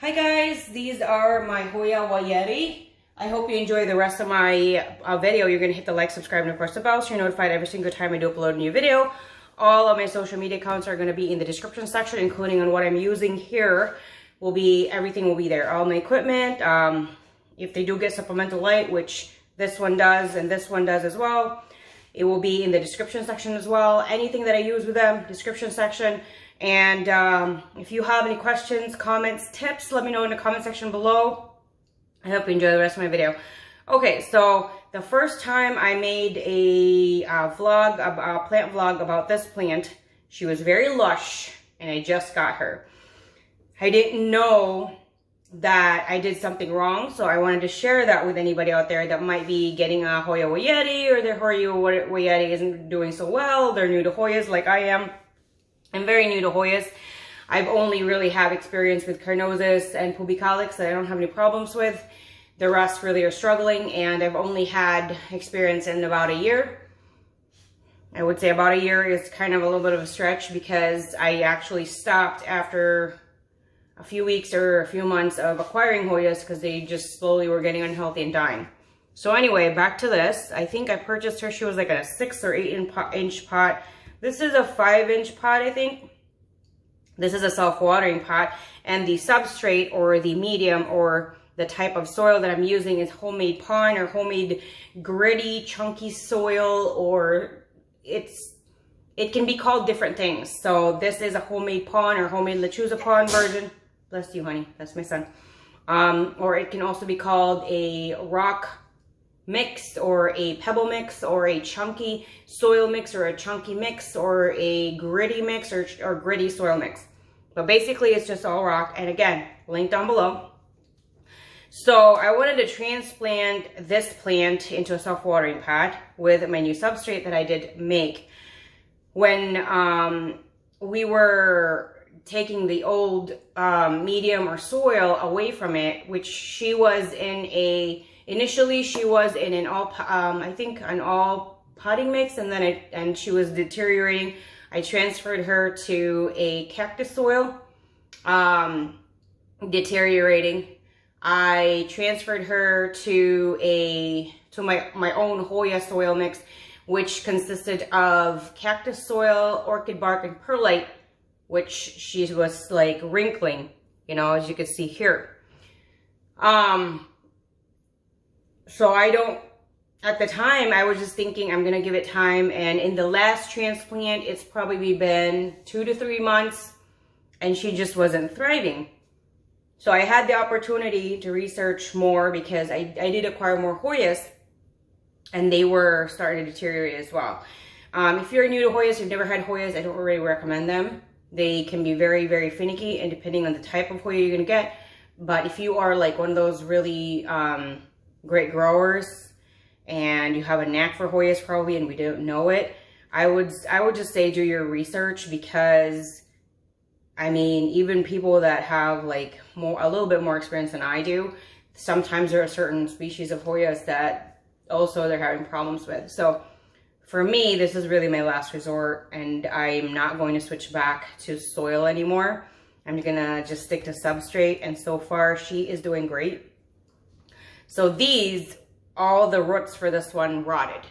Hi guys, these are my Hoya Wayetii. I hope you enjoy the rest of my video. You're going to hit the like, subscribe, and of course the bell so you're notified every single time I do upload a new video. All of my social media accounts are going to be in the description section, including on what I'm using here. Everything will be there. All my equipment, if they do get supplemental light, which this one does and this one does as well, it will be in the description section as well. Anything that I use with them, description section. And if you have any questions, comments, tips, let me know in the comment section below. I hope you enjoy the rest of my video. Okay, so the first time I made a plant vlog about this plant, she was very lush and I just got her. I didn't know that I did something wrong, so I wanted to share that with anybody out there that might be getting a Hoya Wayetii, or their Hoya Wayetii isn't doing so well. They're new to Hoyas like I am. I'm very new to Hoyas. I've only really have experience with carnosus and pubicalix that I don't have any problems with. The rest really are struggling, and I've only had experience in about a year. I would say about a year is kind of a little bit of a stretch because I actually stopped after a few weeks or a few months of acquiring Hoyas because they just slowly were getting unhealthy and dying. So anyway, back to this. I think I purchased her. She was like a 6 or 8 inch pot. This is a 5-inch pot, I think. This is a self-watering pot, and the substrate or the medium or the type of soil that I'm using is homemade pond or homemade gritty, chunky soil, or it can be called different things. So this is a homemade pond or homemade lechuza pond version. Bless you, honey. That's my son. Or it can also be called a rock mix or a pebble mix or a chunky soil mix or a chunky mix or a gritty mix or gritty soil mix. But basically it's just all rock, and again, link down below. So I wanted to transplant this plant into a self-watering pot with my new substrate that I did make. When we were taking the old medium or soil away from it, which she was in initially she was in an all, I think an all potting mix, and then she was deteriorating. I transferred her to a cactus soil, deteriorating. I transferred her to my own Hoya soil mix, which consisted of cactus soil, orchid bark, and perlite, which she was like wrinkling, you know, as you can see here. So at the time, I was just thinking I'm going to give it time. And in the last transplant, it's probably been 2 to 3 months, and she just wasn't thriving. So I had the opportunity to research more because I did acquire more Hoyas, and they were starting to deteriorate as well. If you're new to Hoyas, you've never had Hoyas, I don't really recommend them. They can be very, very finicky, and depending on the type of Hoya you're going to get. But if you are like one of those really great growers, and you have a knack for Hoyas probably, and we don't know it, I would just say do your research, because I mean, even people that have like a little bit more experience than I do, sometimes there are certain species of Hoyas that also they're having problems with. So for me, this is really my last resort, and I'm not going to switch back to soil anymore. I'm gonna just stick to substrate, and so far she is doing great. So all the roots for this one rotted.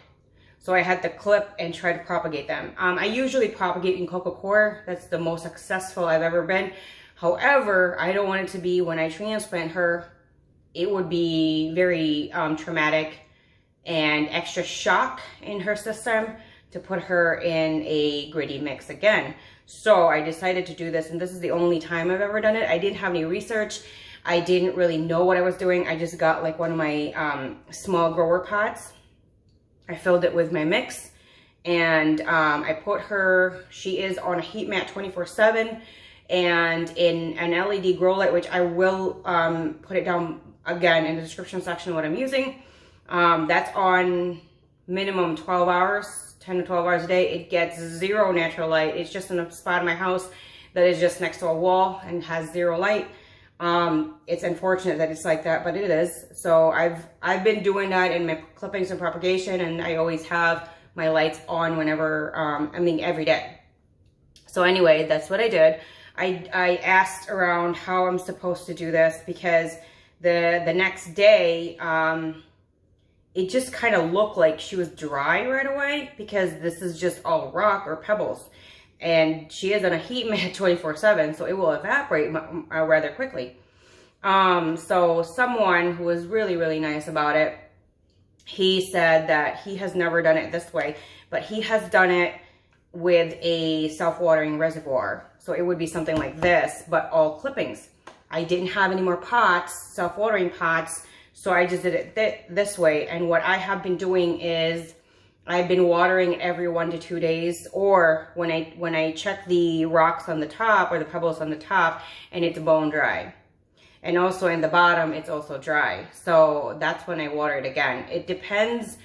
So I had to clip and try to propagate them. I usually propagate in coco coir. That's the most successful I've ever been. However, I don't want it to be, when I transplant her, it would be very traumatic and extra shock in her system to put her in a gritty mix again. So I decided to do this, and this is the only time I've ever done it. I didn't have any research. I didn't really know what I was doing. I just got like one of my small grower pots. I filled it with my mix, and I put her, she is on a heat mat 24/7 and in an LED grow light, which I will put it down again in the description section what I'm using. That's on minimum 12 hours, 10 to 12 hours a day. It gets zero natural light. It's just in a spot in my house that is just next to a wall and has zero light. It's unfortunate that it's like that, but it is. So I've been doing that in my clippings and propagation, and I always have my lights on whenever, I mean every day. So anyway, that's what I did. I asked around how I'm supposed to do this, because the next day, it just kind of looked like she was dry right away, because this is just all rock or pebbles. And she is on a heat mat 24/7, so it will evaporate rather quickly. So someone who was really, really nice about it, he said that he has never done it this way, but he has done it with a self-watering reservoir. So it would be something like this, but all clippings. I didn't have any more pots, self-watering pots, so I just did it this way. And what I have been doing is I've been watering every 1 to 2 days, or when I check the rocks on the top or the pebbles on the top and it's bone dry. And also in the bottom, it's also dry. So that's when I water it again. It depends.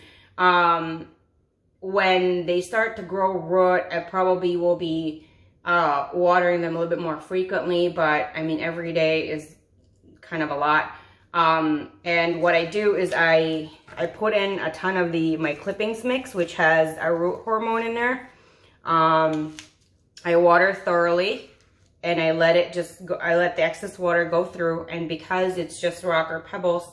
When they start to grow root, I probably will be watering them a little bit more frequently, but I mean, every day is kind of a lot. And what I do is I put in a ton of my clippings mix, which has a root hormone in there. I water thoroughly, and I let it just go. I let the excess water go through, and because it's just rock or pebbles,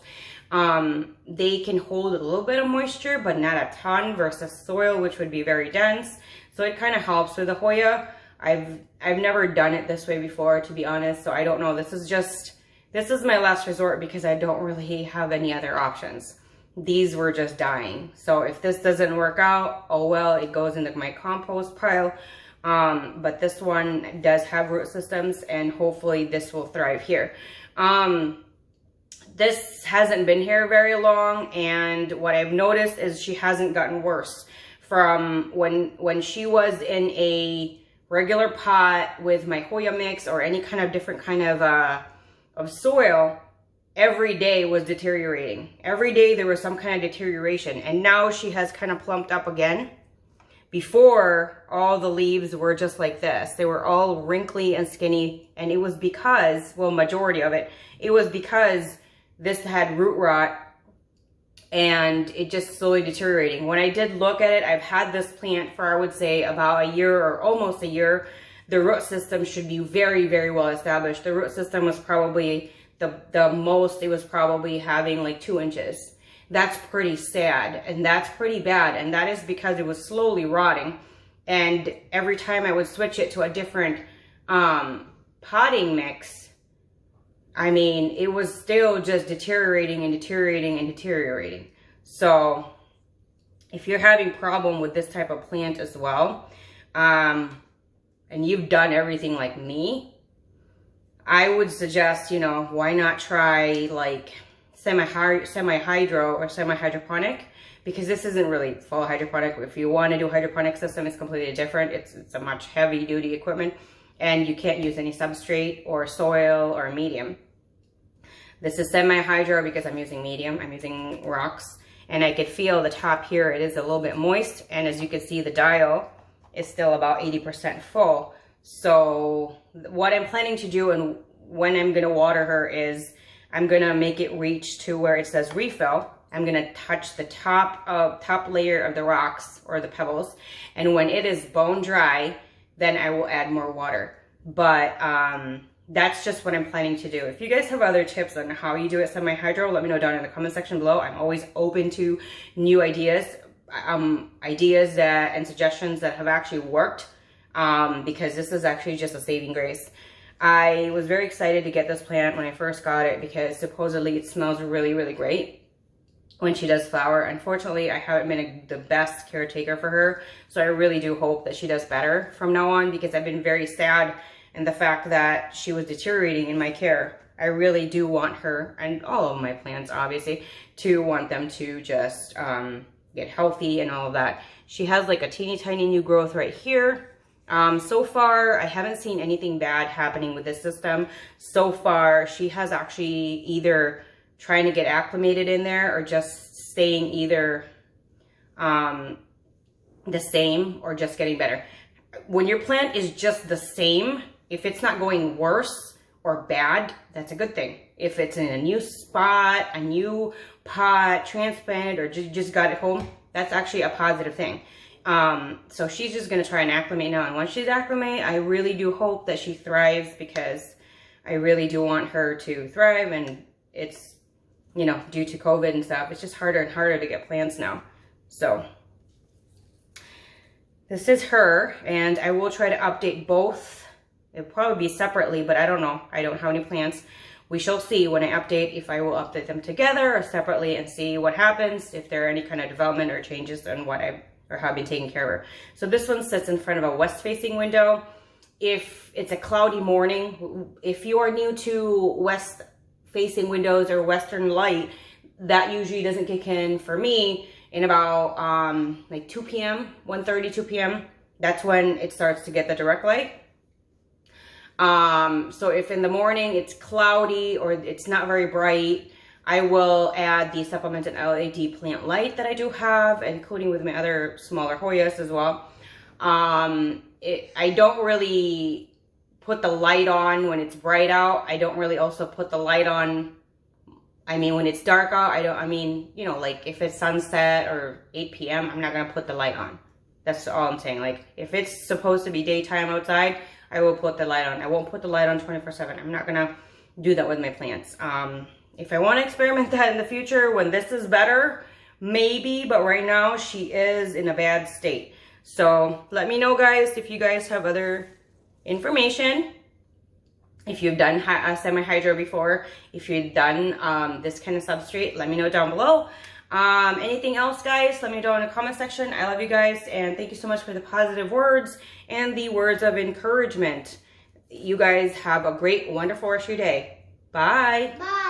they can hold a little bit of moisture, but not a ton, versus soil, which would be very dense. So it kind of helps with the Hoya. I've never done it this way before, to be honest, so I don't know. This is my last resort, because I don't really have any other options. These were just dying. So if this doesn't work out, oh well, it goes into my compost pile. But this one does have root systems, and hopefully this will thrive here. This hasn't been here very long, and what I've noticed is she hasn't gotten worse. From when she was in a regular pot with my Hoya mix or any kind of different kind of soil, every day was deteriorating. Every day there was some kind of deterioration, and now she has kind of plumped up again. Before, all the leaves were just like this. They were all wrinkly and skinny, and it was because, well, majority of it was because this had root rot, and it just slowly deteriorating. When I did look at it, I've had this plant for, I would say, about a year or almost a year. The root system should be very, very well established. The root system was probably the most, it was probably having like 2 inches. That's pretty sad, and that's pretty bad, and that is because it was slowly rotting. And every time I would switch it to a different potting mix, I mean, it was still just deteriorating and deteriorating and deteriorating. So if you're having problem with this type of plant as well, and you've done everything like me, I would suggest, you know, why not try like SemiHydro or semi-hydroponic, because this isn't really full hydroponic. If you want to do a hydroponic system, it's completely different. It's a much heavy duty equipment, and you can't use any substrate or soil or medium. This is SemiHydro because I'm using medium. I'm using rocks, and I could feel the top here. It is a little bit moist, and as you can see, the dial is still about 80% full. So what I'm planning to do, and when I'm going to water her, is I'm going to make it reach to where it says refill. I'm going to touch the top layer of the rocks or the pebbles. And when it is bone dry, then I will add more water. But that's just what I'm planning to do. If you guys have other tips on how you do it SemiHydro, let me know down in the comment section below. I'm always open to new ideas, and suggestions that have actually worked, because this is actually just a saving grace. I was very excited to get this plant when I first got it, because supposedly it smells really, really great when she does flower. Unfortunately, I haven't been the best caretaker for her, so I really do hope that she does better from now on, because I've been very sad in the fact that she was deteriorating in my care. I really do want her, and all of my plants obviously, to want them to just get healthy and all of that. She has like a teeny tiny new growth right here. So far, I haven't seen anything bad happening with this system. So far, she has actually either trying to get acclimated in there or just staying either the same or just getting better. When your plant is just the same, if it's not going worse or bad, that's a good thing. If it's in a new spot, a new pot, transplanted, or just got it home, that's actually a positive thing. So she's just going to try and acclimate now. And once she's acclimate, I really do hope that she thrives, because I really do want her to thrive. And it's, you know, due to COVID and stuff, it's just harder and harder to get plants now. So this is her, and I will try to update both. It'll probably be separately, but I don't know. I don't have any plants. We shall see when I update, if I will update them together or separately, and see what happens, if there are any kind of development or changes in what I or have been taking care of her. So this one sits in front of a west-facing window. If it's a cloudy morning, if you are new to west-facing windows or western light, that usually doesn't kick in for me in about like 2 p.m., 1:30, 2 p.m. That's when it starts to get the direct light. So if in the morning it's cloudy or it's not very bright, I will add the supplemented LED plant light that I do have, including with my other smaller Hoyas as well. I don't really put the light on when it's bright out. I don't really also put the light on, I mean, when it's dark out. You know, like if it's sunset or 8 p.m., I'm not going to put the light on. That's all I'm saying. Like if it's supposed to be daytime outside, I will put the light on. I won't put the light on 24/7. I'm not going to do that with my plants. If I want to experiment that in the future when this is better, maybe, but right now she is in a bad state. So let me know, guys, if you guys have other information. If you've done SemiHydro before, if you've done this kind of substrate, let me know down below. Anything else, guys, let me know in the comment section. I love you guys, and thank you so much for the positive words and the words of encouragement. You guys have a great, wonderful rest of your day. Bye. Bye.